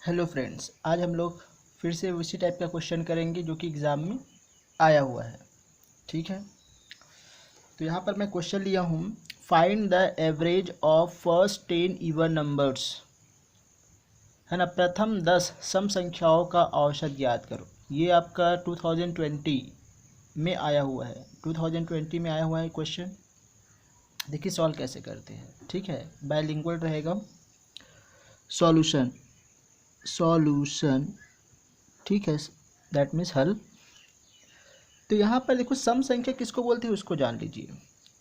Hello friends, आज हम लोग फिर से उसी टाइप का क्वेश्चन करेंगे जो कि एग्ज़ाम में आया हुआ है। ठीक है, तो यहाँ पर मैं क्वेश्चन लिया हूँ, find the average of first 10 even numbers, है ना। प्रथम 10 सम संख्याओं का औसत ज्ञात करो। ये आपका 2020 में आया हुआ है, 2020 में आया हुआ है क्वेश्चन। देखिए सॉल्व कैसे करते हैं। ठीक है, बायलिंगुअल रहेगा। सॉल्यूशन ठीक है, दैट मीन्स हल। तो यहाँ पर देखो सम संख्या किसको बोलते हैं उसको जान लीजिए।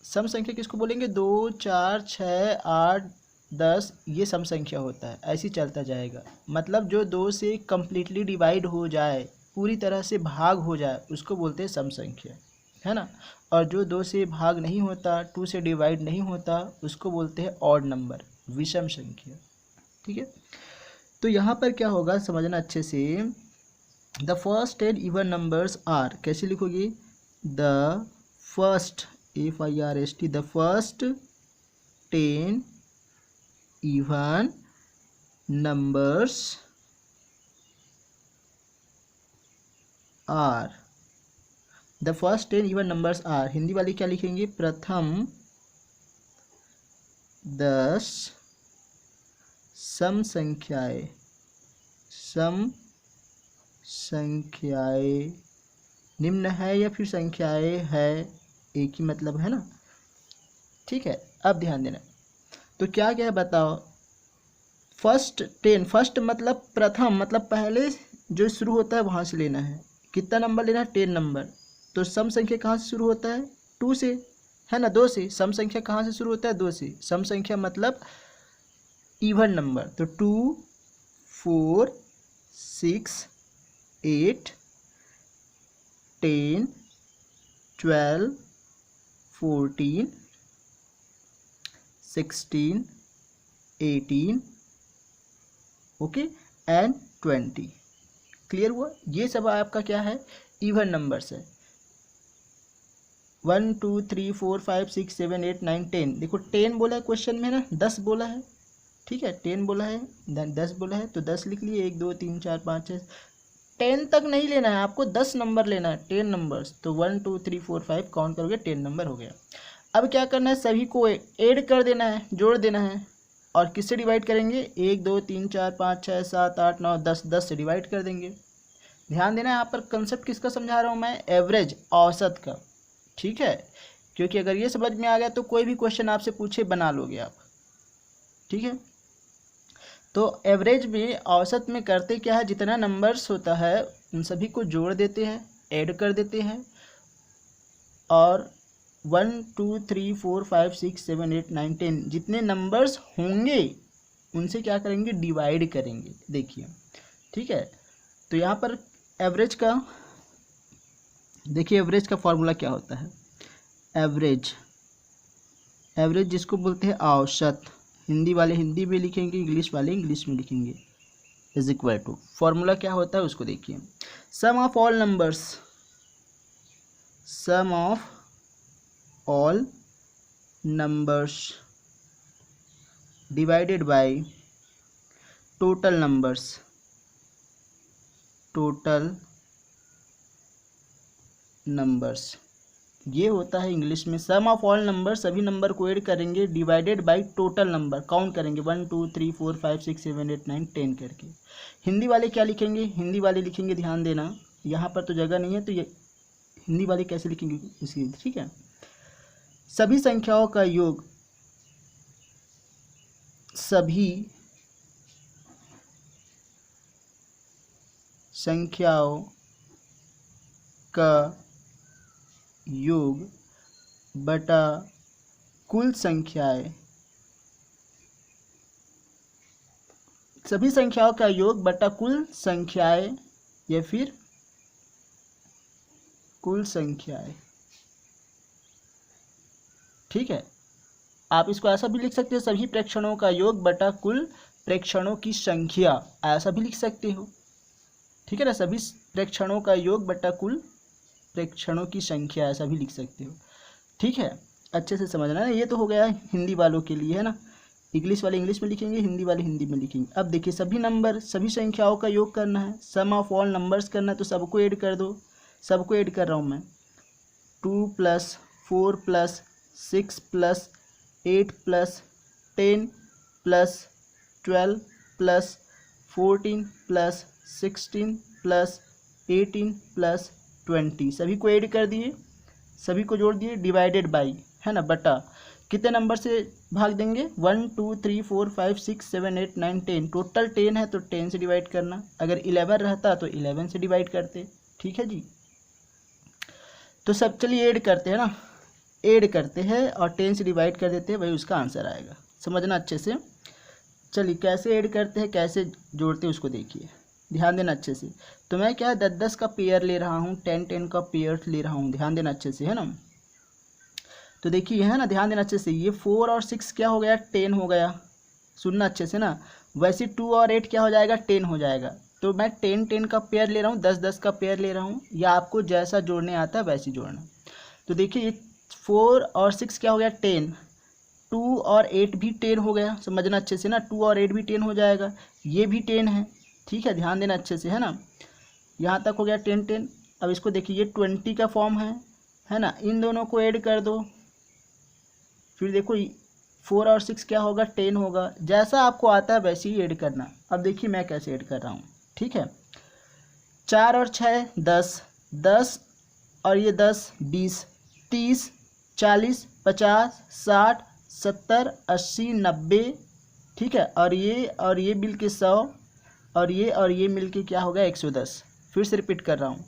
सम संख्या किसको बोलेंगे? 2, 4, 6, 8, 10, ये सम संख्या होता है। ऐसे ही चलता जाएगा, मतलब जो 2 से कम्प्लीटली डिवाइड हो जाए, पूरी तरह से भाग हो जाए, उसको बोलते हैं सम संख्या, है ना। और जो 2 से भाग नहीं होता, 2 से डिवाइड नहीं होता, उसको बोलते हैं ऑड नंबर, विषम संख्या। ठीक है, तो यहाँ पर क्या होगा समझना अच्छे से। The first 10 even numbers are, कैसे लिखोगे? The first FIRST, the first 10 even numbers are, the first 10 even numbers are. Hindi वाली क्या लिखेंगे? प्रथम 10 सम संख्याएं निम्न है या फिर संख्याएं है, एक ही मतलब है ना। ठीक है, अब ध्यान देना। तो क्या क्या है बताओ। फर्स्ट 10, फर्स्ट मतलब प्रथम, मतलब पहले जो शुरू होता है वहाँ से लेना है। कितना नंबर लेना है? 10 नंबर। तो सम संख्या कहाँ से शुरू होता है? 2 से, है ना, 2 से। सम संख्या कहाँ से शुरू होता है? 2 से। सम संख्या मतलब इवन नंबर। तो 2, 4, 6, 8, 10, 12, 14, 16, 18, ओके, एंड 20। क्लियर हुआ? ये सब आपका क्या है? इवन नंबर्स है। 1, 2, 3, 4, 5, 6, 7, 8, 9, 10। देखो 10 बोला है क्वेश्चन में ना, 10 बोला है। ठीक है, 10 बोला है, 10 बोला है, तो 10 लिख लिए। 1, 2, 3, 4, 5, 6, 10 तक नहीं लेना है आपको, 10 नंबर लेना है, 10 नंबर्स। तो 1, 2, 3, 4, 5 काउंट करोगे, 10 नंबर हो गया। अब क्या करना है? सभी को ऐड कर देना है, जोड़ देना है। और किससे डिवाइड करेंगे? 1, 2, 3, 4, 5, 6, 7, 8, 9, 10, 10 से डिवाइड कर देंगे। ध्यान देना है, यहाँ पर कंसेप्ट किसका समझा रहा हूँ मैं? एवरेज, औसत का। ठीक है, क्योंकि अगर ये समझ में आ गया तो कोई भी क्वेश्चन आपसे पूछे बना लोगे आप। ठीक है, तो एवरेज में, औसत में करते क्या है? जितना नंबर्स होता है उन सभी को जोड़ देते हैं, ऐड कर देते हैं, और 1, 2, 3, 4, 5, 6, 7, 8, 9, 10 जितने नंबर्स होंगे उनसे क्या करेंगे? डिवाइड करेंगे। देखिए, ठीक है, तो यहाँ पर एवरेज का देखिए, एवरेज का फॉर्मूला क्या होता है? एवरेज जिसको बोलते हैं औसत, हिंदी वाले हिंदी में लिखेंगे, इंग्लिश वाले इंग्लिश में लिखेंगे, इज इक्वल टू, फॉर्मूला क्या होता है उसको देखिए। Sum of all numbers divided by total numbers, ये होता है इंग्लिश में। सम ऑफ ऑल नंबर, सभी नंबर को ऐड करेंगे, divided by total number, count करेंगे 1, 2, 3, 4, 5, 6, 7, 8, 9, 10 करके। हिंदी वाले क्या लिखेंगे? हिंदी वाले लिखेंगे, ध्यान देना, यहाँ पर तो जगह नहीं है, तो ये हिंदी वाले कैसे लिखेंगे इसकी। ठीक है, सभी संख्याओं का योग, सभी संख्याओं का योग बटा कुल संख्याएं, सभी संख्याओं का योग बटा कुल संख्याएं या फिर कुल संख्याएं। ठीक है, आप इसको ऐसा भी लिख सकते हैं, सभी प्रेक्षणों का योग बटा कुल प्रेक्षणों की संख्या, ऐसा भी लिख सकते हो। ठीक है ना, सभी प्रेक्षणों का योग बटा कुल प्रेक्षणों की संख्या, ऐसा भी लिख सकते हो। ठीक है, अच्छे से समझना है। ये तो हो गया हिंदी वालों के लिए, है ना। इंग्लिश वाले इंग्लिश में लिखेंगे, हिंदी वाले हिंदी में लिखेंगे। अब देखिए सभी नंबर सभी संख्याओं का योग करना है, सम ऑफ ऑल नंबर्स करना है, तो सबको ऐड कर दो। सबको ऐड कर रहा हूँ मैं। 2 + 4 + 6 + 8 + 10 + 12 + 14 + 16 + 18 + 20 सभी को ऐड कर दिए, सभी को जोड़ दिए, डिवाइडेड बाई है ना, बटा कितने नंबर से भाग देंगे 1 2 3 4 5 6 7 8 9 10, टोटल 10 है तो 10 से डिवाइड करना। अगर 11 रहता तो 11 से डिवाइड करते। ठीक है जी। तो सब चलिए ऐड करते हैं ना, ऐड करते हैं और 10 से डिवाइड कर देते हैं, वही उसका आंसर आएगा। समझना अच्छे से। चलिए कैसे ऐड करते हैं कैसे जोड़ते हैं उसको देखिए, ध्यान देना अच्छे से। तो मैं क्या है 10-10 का पेयर ले रहा हूँ, 10-10 का पेयर ले रहा हूँ, ध्यान देना अच्छे से है ना। तो देखिए है ना, ध्यान देना अच्छे से। ये 4 और 6 क्या हो गया 10 हो गया, सुनना अच्छे से ना। वैसे 2 और 8 क्या हो जाएगा 10 हो जाएगा। तो मैं 10-10 का पेयर ले रहा हूँ, 10-10 का पेयर ले रहा हूँ, या आपको जैसा जोड़ने आता है वैसे जोड़ना। तो देखिए ये 4 और 6 क्या हो गया 10, 2 और 8 भी 10 हो गया, समझना अच्छे से ना। 2 और 8 भी 10 हो जाएगा, ये भी 10 है। ठीक है, ध्यान देना अच्छे से है ना। यहाँ तक हो गया 10-10। अब इसको देखिए ये 20 का फॉर्म है ना, इन दोनों को ऐड कर दो। फिर देखो 4 और 6 क्या होगा 10 होगा, जैसा आपको आता है वैसे ही ऐड करना। अब देखिए मैं कैसे ऐड कर रहा हूँ। ठीक है, 4 और 6 10, 10 और ये 10 20 30 40 50 60 70 80 90। ठीक है, और ये मिल के 100 और ये मिल के क्या हो गया 110। फिर से रिपीट कर रहा हूँ,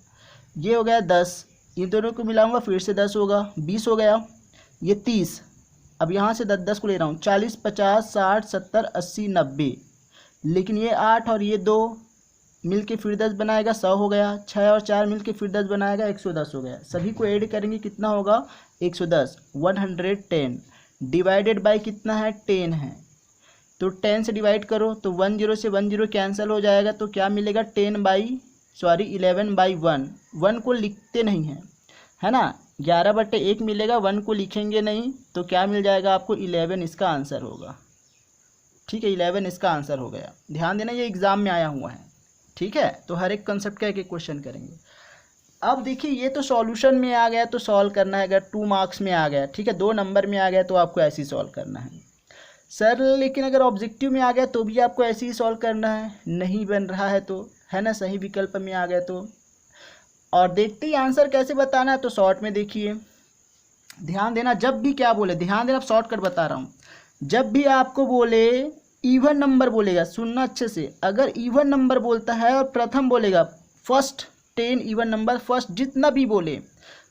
ये हो गया 10, इन दोनों को मिलाऊंगा फिर से 10 होगा, 20 हो गया, ये 30। अब यहाँ से 10-10 को ले रहा हूँ, 40 50 60 70 80 90। लेकिन ये 8 और ये 2 मिल के फिर 10 बनाएगा 100 हो गया, 6 और 4 मिल के फिर 10 बनाएगा 110 हो गया। सभी को ऐड करेंगे कितना होगा 110, 110 डिवाइडेड बाई कितना है 10 है। तो 10 से डिवाइड करो तो 10 से 10 कैंसिल हो जाएगा, तो क्या मिलेगा 11/1 1 को लिखते नहीं हैं है ना, 11/1 मिलेगा, 1 को लिखेंगे नहीं, तो क्या मिल जाएगा आपको 11 इसका आंसर होगा। ठीक है, 11 इसका आंसर हो गया। ध्यान देना ये एग्जाम में आया हुआ है। ठीक है, तो हर एक कंसेप्ट का एक क्वेश्चन करेंगे। अब देखिए ये तो सॉल्यूशन में आ गया तो सॉल्व करना है, अगर 2 मार्क्स में आ गया, ठीक है 2 नंबर में आ गया तो आपको ऐसे ही सॉल्व करना है सर। लेकिन अगर ऑब्जेक्टिव में आ गया तो भी आपको ऐसे ही सॉल्व करना है, नहीं बन रहा है तो है ना, सही विकल्प में आ गया तो। और देखते ही आंसर कैसे बताना है, तो शॉर्ट में देखिए, ध्यान देना। जब भी क्या बोले ध्यान देना, शॉर्टकट बता रहा हूँ। जब भी आपको बोले इवन नंबर बोलेगा, सुनना अच्छे से, अगर इवन नंबर बोलता है और प्रथम बोलेगा फर्स्ट 10 इवन नंबर फर्स्ट, जितना भी बोले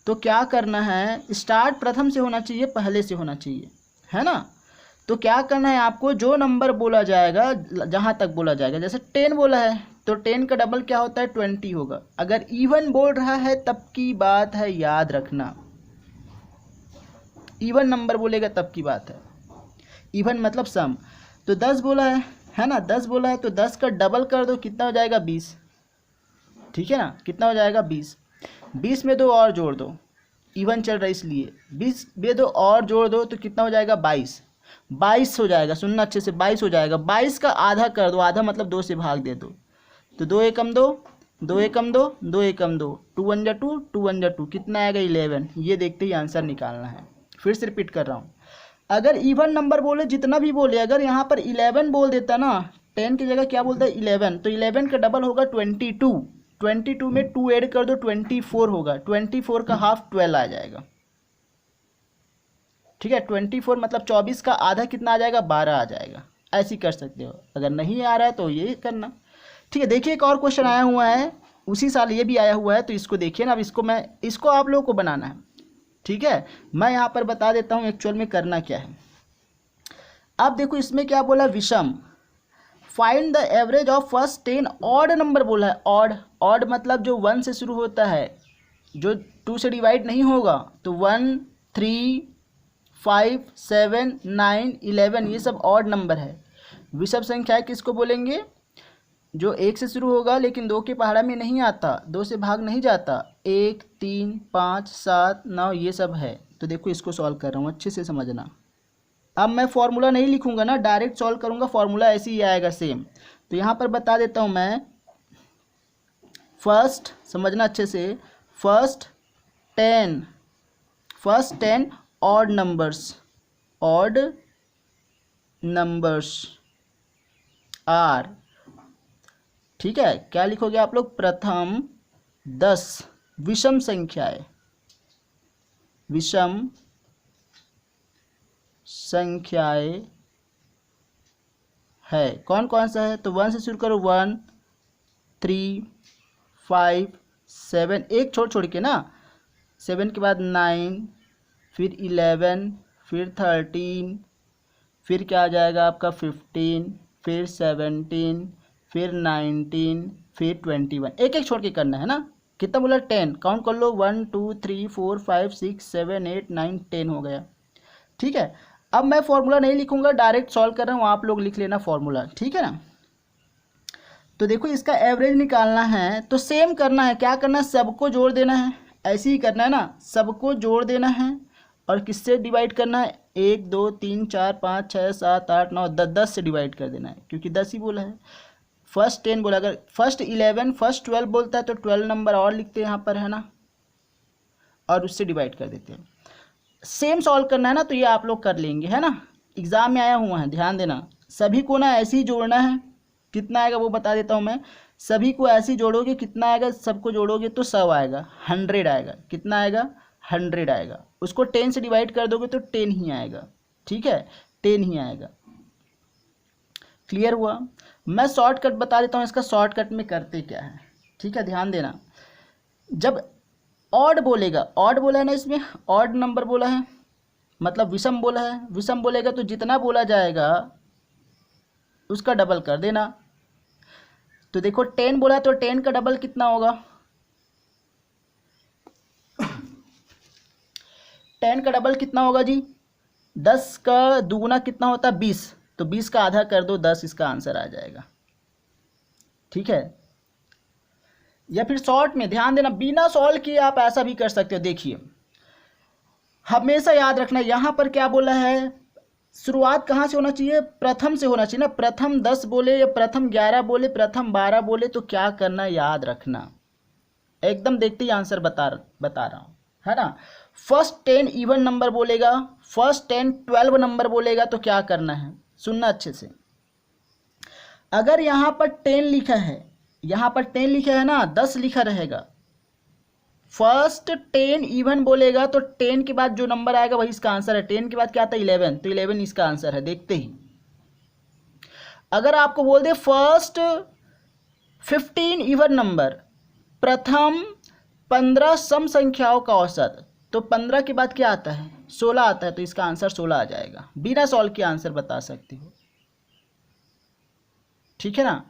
तो क्या करना है, स्टार्ट प्रथम से होना चाहिए, पहले से होना चाहिए है ना। तो क्या करना है आपको, जो नंबर बोला जाएगा जहाँ तक बोला जाएगा, जैसे 10 बोला है तो 10 का डबल क्या होता है 20 होगा। अगर इवन बोल रहा है तब की बात है, याद रखना, इवन नंबर बोलेगा तब की बात है। इवन मतलब सम। तो 10 बोला है ना, 10 बोला है तो 10 का डबल कर दो, कितना हो जाएगा 20। ठीक है ना, कितना हो जाएगा 20। 20 में 2 और जोड़ दो, इवन चल रहा है इसलिए 20 में 2 और जोड़ दो तो कितना हो जाएगा 22। 22 हो जाएगा, सुनना अच्छे से, 22 हो जाएगा। 22 का आधा कर दो, आधा मतलब 2 से भाग दे दो, तो 2 एकम 2, 2 एकम 2, 2 एकम 2, 2 1 जा 2, 2 1 जा 2, कितना आएगा 11। ये देखते ही आंसर निकालना है। फिर से रिपीट कर रहा हूँ, अगर इवन नंबर बोले जितना भी बोले, अगर यहाँ पर 11 बोल देता ना, 10 की जगह क्या बोलता है 11, तो 11 का डबल होगा 22। 22 में 2 ऐड कर दो 24 होगा, 24 का हाफ 12 आ जाएगा। ठीक है, 24 मतलब 24 का आधा कितना आ जाएगा 12 आ जाएगा। ऐसे कर सकते हो, अगर नहीं आ रहा है तो ये करना। ठीक है, देखिए एक और क्वेश्चन आया हुआ है, उसी साल ये भी आया हुआ है, तो इसको देखिए ना। अब इसको आप लोगों को बनाना है। ठीक है, मैं यहाँ पर बता देता हूँ एक्चुअल में करना क्या है। अब देखो इसमें क्या बोला, विषम, find the average of first 10 odd number बोला है। ऑड मतलब जो 1 से शुरू होता है, जो 2 से डिवाइड नहीं होगा, तो 1 3 5 7 9 11 ये सब ऑड नंबर है। विषम संख्या किसको बोलेंगे, जो 1 से शुरू होगा लेकिन 2 के पहाड़ा में नहीं आता, 2 से भाग नहीं जाता, 1 3 5 7 9 ये सब है। तो देखो इसको सॉल्व कर रहा हूँ, अच्छे से समझना। अब मैं फॉर्मूला नहीं लिखूंगा ना, डायरेक्ट सॉल्व करूंगा, फॉर्मूला ऐसे ही आएगा सेम। तो यहाँ पर बता देता हूँ मैं, फर्स्ट समझना अच्छे से, फर्स्ट 10 ऑड नंबर्स आर, ठीक है, क्या लिखोगे आप लोग, प्रथम 10 विषम संख्याएं है। कौन कौन सा है, तो 1 से शुरू करो, 1 3 5 7, एक छोड़ के ना, 7 के बाद 9, फिर 11, फिर 13, फिर क्या आ जाएगा आपका 15, फिर 17, फिर 19, फिर 21, एक एक छोड़ के करना है ना। कितना बोला, 10, काउंट कर लो, 1 2 3 4 5 6 7 8 9 10 हो गया। ठीक है, अब मैं फॉर्मूला नहीं लिखूंगा, डायरेक्ट सॉल्व कर रहा हूँ, आप लोग लिख लेना फॉर्मूला, ठीक है ना। तो देखो इसका एवरेज निकालना है तो सेम करना है, क्या करना है, सबको जोड़ देना है, ऐसे ही करना है ना, सबको जोड़ देना है और किससे डिवाइड करना है, 1 2 3 4 5 6 7 8 9 10, 10 से डिवाइड कर देना है, क्योंकि 10 ही बोला है। फर्स्ट 10 बोला, अगर फर्स्ट 11 फर्स्ट 12 बोलता है तो 12 नंबर और लिखते हैं यहाँ पर, है ना, और उससे डिवाइड कर देते हैं। सेम सॉल्व करना है ना, तो ये आप लोग कर लेंगे, है ना, एग्जाम में आया हुआ है, ध्यान देना। सभी को ना ऐसे ही जोड़ना है, कितना आएगा वो बता देता हूँ मैं, सभी को ऐसे ही जोड़ोगे, कितना आएगा, सबको जोड़ोगे तो 100 आएगा, 100 आएगा, कितना आएगा, 100 आएगा। उसको 10 से डिवाइड कर दोगे तो 10 ही आएगा, ठीक है, 10 ही आएगा। क्लियर हुआ। मैं शॉर्टकट बता देता हूँ इसका, शॉर्टकट में करते क्या है, ठीक है, ध्यान देना। जब ऑड बोलेगा, ऑड बोला है ना, इसमें ऑड नंबर बोला है, मतलब विषम बोला है, विषम बोलेगा तो जितना बोला जाएगा उसका डबल कर देना। तो देखो 10 बोला है तो 10 का डबल कितना होगा, 10 का डबल कितना होगा जी, 10 का दुगुना कितना होता है, 20, तो 20 का आधा कर दो, 10 इसका आंसर आ जाएगा, ठीक है। या फिर शॉर्ट में ध्यान देना, बिना सॉल्व किए आप ऐसा भी कर सकते हो। देखिए हमेशा याद रखना, यहाँ पर क्या बोला है, शुरुआत कहाँ से होना चाहिए, प्रथम से होना चाहिए ना। प्रथम 10 बोले या प्रथम 11 बोले, प्रथम 12 बोले, तो क्या करना, याद रखना, एकदम देखते ही आंसर बता रहा हूँ, है ना। फर्स्ट 10 इवन नंबर बोलेगा, फर्स्ट 10 12 नंबर बोलेगा, तो क्या करना है, सुनना अच्छे से। अगर यहाँ पर 10 लिखा है, यहाँ पर 10 लिखा है ना, 10 लिखा रहेगा, फर्स्ट 10 इवन बोलेगा तो 10 के बाद जो नंबर आएगा वही इसका आंसर है। 10 के बाद क्या आता है, 11, तो 11 इसका आंसर है, देखते ही। अगर आपको बोल दे फर्स्ट 15 इवन नंबर, प्रथम 15 सम संख्याओं का औसत, तो 15 के बाद क्या आता है, 16 आता है, तो इसका आंसर 16 आ जाएगा। बिना सॉल्व के आंसर बता सकते हो, ठीक है ना।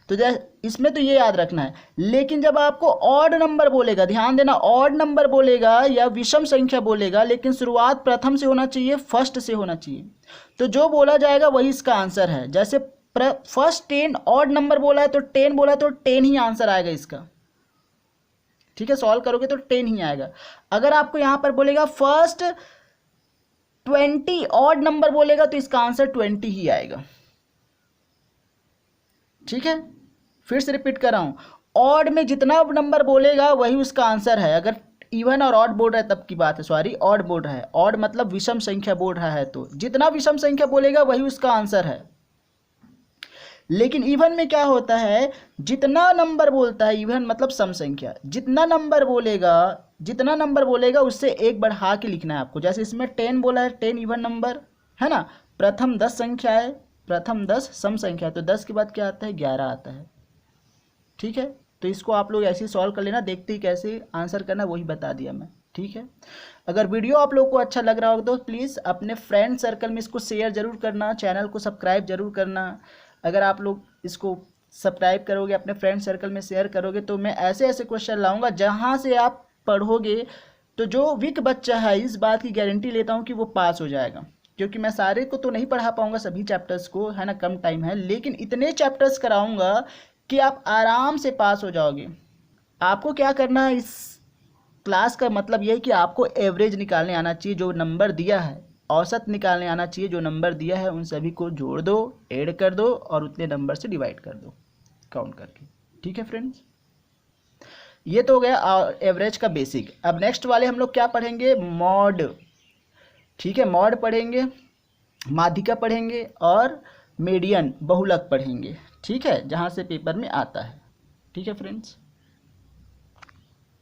तो इसमें तो ये याद रखना है। लेकिन जब आपको ऑड नंबर बोलेगा, ध्यान देना, ऑड नंबर बोलेगा या विषम संख्या बोलेगा, लेकिन शुरुआत प्रथम से होना चाहिए, फर्स्ट से होना चाहिए, तो जो बोला जाएगा वही इसका आंसर है। जैसे फर्स्ट 10 ऑड नंबर बोला है तो 10 बोला तो 10 ही आंसर आएगा इसका, ठीक है, सॉल्व करोगे तो 10 ही आएगा। अगर आपको यहां पर बोलेगा फर्स्ट 20 ऑड नंबर बोलेगा तो इसका आंसर 20 ही आएगा, ठीक है। फिर से रिपीट कर रहा हूं, ऑड में जितना नंबर बोलेगा वही उसका आंसर है। अगर इवन और ऑड बोल रहा है तब की बात है, सॉरी, ऑड बोल रहा है, ऑड मतलब विषम संख्या बोल रहा है, तो जितना विषम संख्या बोलेगा वही उसका आंसर है। लेकिन इवन में क्या होता है, जितना नंबर बोलता है, इवन मतलब सम संख्या, जितना नंबर बोलेगा उससे एक बढ़ा के लिखना है आपको। जैसे इसमें 10 बोला है, 10 इवन नंबर है ना, प्रथम 10 संख्या है, प्रथम 10 सम संख्या, तो 10 के बाद क्या आता है, 11 आता है, ठीक है। तो इसको आप लोग ऐसे ही सॉल्व कर लेना, देखते ही कैसे आंसर करना वही बता दिया मैं, ठीक है। अगर वीडियो आप लोग को अच्छा लग रहा हो तो प्लीज़ अपने फ्रेंड सर्कल में इसको शेयर जरूर करना, चैनल को सब्सक्राइब जरूर करना। अगर आप लोग इसको सब्सक्राइब करोगे, अपने फ्रेंड सर्कल में शेयर करोगे, तो मैं ऐसे ऐसे क्वेश्चन लाऊंगा जहाँ से आप पढ़ोगे तो जो वीक बच्चा है, इस बात की गारंटी लेता हूँ कि वो पास हो जाएगा। क्योंकि मैं सारे को तो नहीं पढ़ा पाऊंगा, सभी चैप्टर्स को, है ना, कम टाइम है, लेकिन इतने चैप्टर्स कराऊंगा कि आप आराम से पास हो जाओगे। आपको क्या करना है, इस क्लास का मतलब यह है कि आपको एवरेज निकालने आना चाहिए, जो नंबर दिया है औसत निकालने आना चाहिए। जो नंबर दिया है उन सभी को जोड़ दो, ऐड कर दो और उतने नंबर से डिवाइड कर दो काउंट करके। ठीक है फ्रेंड्स, ये तो हो गया एवरेज का बेसिक। अब नेक्स्ट वाले हम लोग क्या पढ़ेंगे, मॉड। ठीक है, मॉड पढ़ेंगे, माध्यिका पढ़ेंगे और मीडियन बहुलक पढ़ेंगे। ठीक है, जहाँ से पेपर में आता है। ठीक है फ्रेंड्स।